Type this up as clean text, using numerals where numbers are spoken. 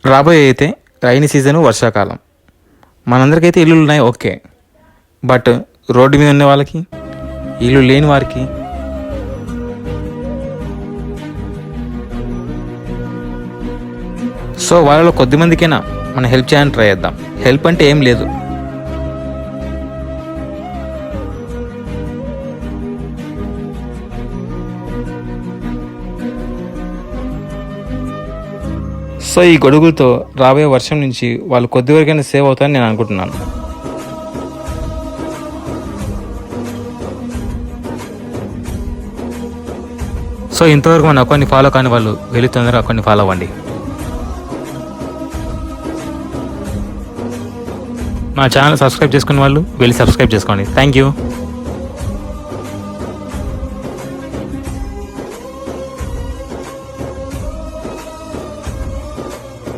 రాబోయే అయితే rainy season వర్షాకాలం. మనందరికైతే ఇల్లులు ఉన్నాయి, ఓకే. బట్ రోడ్డు మీద ఉన్న వాళ్ళకి, ఇల్లు లేని వారికి, సో వాళ్ళలో కొద్దిమందికైనా మనం హెల్ప్ చేయడానికి ట్రై చేద్దాం. హెల్ప్ అంటే ఏం లేదు, సో ఈ గొడుగులతో రాబోయే వర్షం నుంచి వాళ్ళు కొద్ది వరకైనా సేవ్ అవుతారని నేను అనుకుంటున్నాను. సో ఇంతవరకు మన అకౌంట్ని ఫాలో కాని వాళ్ళు వెళ్ళి తొందరగా అకౌంట్ని ఫాలో అవ్వండి. నా ఛానల్ సబ్స్క్రైబ్ చేసుకునే వాళ్ళు వెళ్ళి సబ్స్క్రైబ్ చేసుకోండి. Thank you.